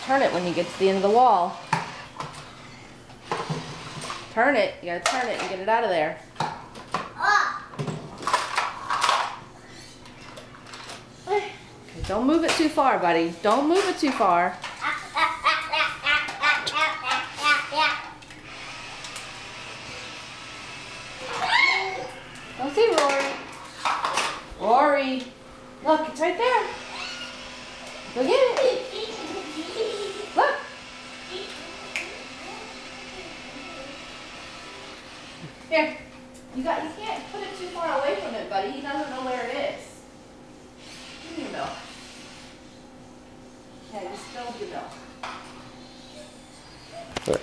turn it when you get to the end of the wall. Turn it. You gotta turn it and get it out of there. Okay, don't move it too far, buddy. Don't move it too far. Don't see Rory. Rory. Look, it's right there. Go get it. Look. Here. You can't put it too far away from it, buddy. He doesn't know where it is. Give me your milk. Okay, just spill your milk.